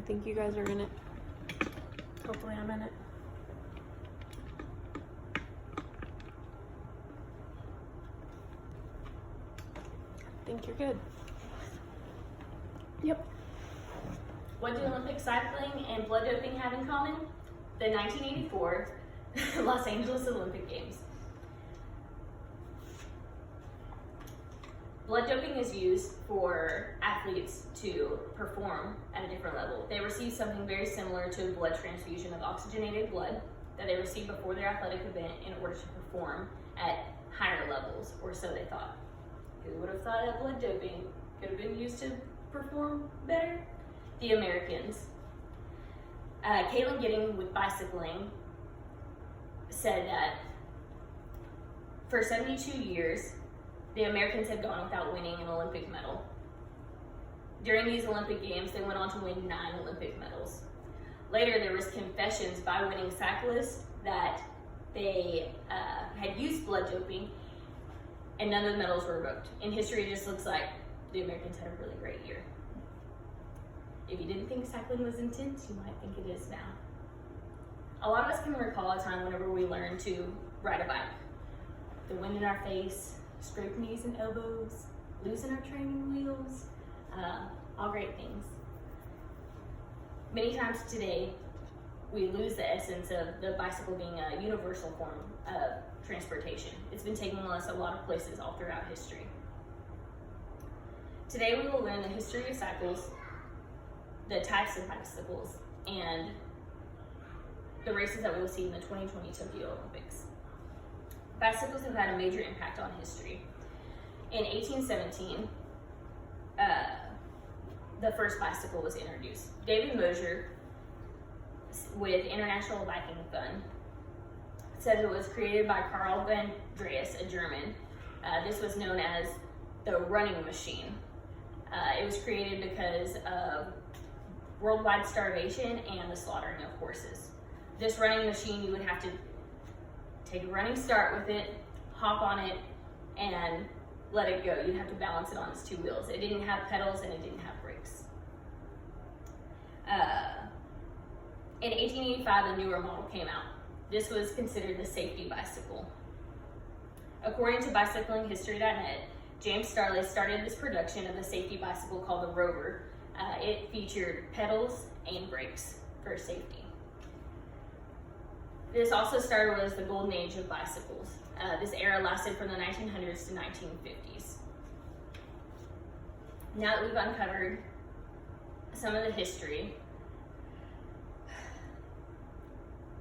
think you guys are in it. Hopefully I'm in it. I think you're good. Yep. What do Olympic cycling and blood doping have in common? The 1984 Los Angeles Olympic Games. Blood doping is used for athletes to perform at a different level. They receive something very similar to a blood transfusion of oxygenated blood that they receive before their athletic event in order to perform at higher levels, or so they thought. Who would have thought that blood doping could have been used to perform better? The Americans. Caitlin Gidding with bicycling said that for 72 years, the Americans had gone without winning an Olympic medal. During these Olympic Games, they went on to win 9 Olympic medals. Later, there was confessions by winning cyclists that they had used blood doping and none of the medals were revoked. In history, it just looks like the Americans had a really great year. If you didn't think cycling was intense, you might think it is now. A lot of us can recall a time whenever we learned to ride a bike. The wind in our face, scraped knees and elbows, losing our training wheels, all great things. Many times today, we lose the essence of the bicycle being a universal form of transportation. It's been taking us a lot of places all throughout history. Today we will learn the history of cycles, the types of bicycles, and the races that we will see in the 2020 Tokyo Olympics. Bicycles have had a major impact on history. In 1817, the first bicycle was introduced. David Mosier, with International Biking Fund, says it was created by Karl van Drais, a German. This was known as the running machine. It was created because of worldwide starvation and the slaughtering of horses. This running machine, you would have to take a running start with it, hop on it, and let it go. You'd have to balance it on its 2 wheels. It didn't have pedals and it didn't have brakes. In 1885, a newer model came out. This was considered the safety bicycle. According to bicyclinghistory.net, James Starley started this production of the safety bicycle called the Rover. It featured pedals and brakes for safety. This also started as the golden age of bicycles. This era lasted from the 1900s to 1950s. Now that we've uncovered some of the history,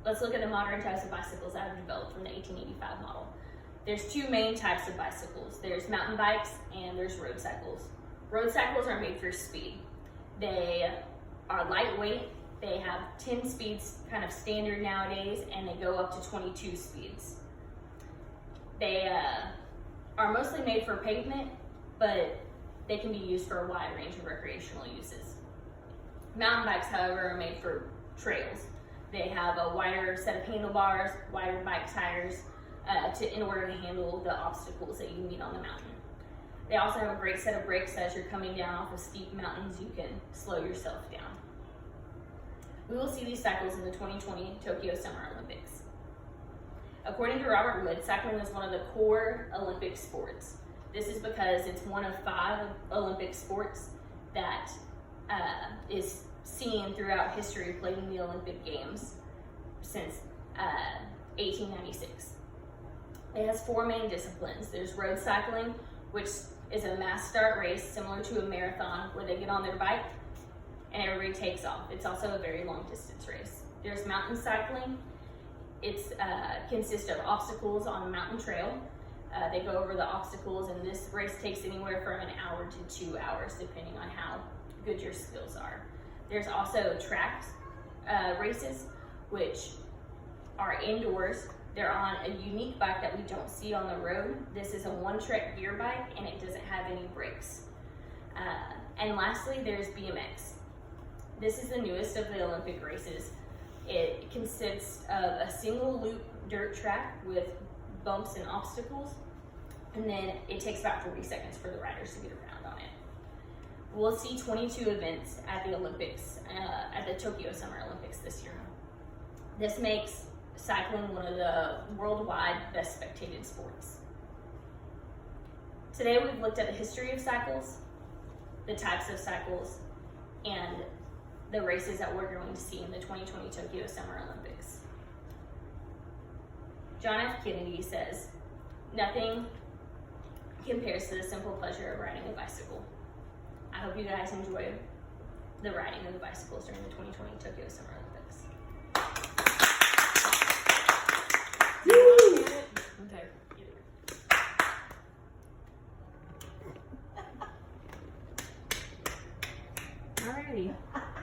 let's look at the modern types of bicycles that have developed from the 1885 model. There's 2 main types of bicycles. There's mountain bikes and there's road cycles. Road cycles are made for speed. They are lightweight. They have 10 speeds kind of standard nowadays, and they go up to 22 speeds. They are mostly made for pavement, but they can be used for a wide range of recreational uses. Mountain bikes, however, are made for trails. They have a wider set of handlebars, wider bike tires, in order to handle the obstacles that you meet on the mountain. They also have a great set of brakes as you're coming down off of steep mountains. You can slow yourself down. We will see these cycles in the 2020 Tokyo Summer Olympics. According to Robert Wood, cycling is one of the core Olympic sports. This is because it's one of 5 Olympic sports that is seen throughout history played in the Olympic Games since 1896. It has 4 main disciplines. There's road cycling, which is a mass start race similar to a marathon where they get on their bike and everybody takes off. It's also a very long distance race. There's mountain cycling. It consists of obstacles on a mountain trail. They go over the obstacles, and this race takes anywhere from an hour to 2 hours, depending on how good your skills are. There's also track races, which are indoors. They're on a unique bike that we don't see on the road. This is a one-track gear bike, and it doesn't have any brakes. And lastly, there's BMX. This is the newest of the Olympic races. It consists of a single loop dirt track with bumps and obstacles, and then it takes about 40 seconds for the riders to get around on it. We'll see 22 events at the Olympics, at the Tokyo Summer Olympics this year. This makes cycling one of the worldwide best spectated sports. Today we've looked at the history of cycles, the types of cycles, and the races that we're going to see in the 2020 Tokyo Summer Olympics. John F. Kennedy says, "Nothing compares to the simple pleasure of riding a bicycle." I hope you guys enjoy the riding of the bicycles during the 2020 Tokyo Summer Olympics.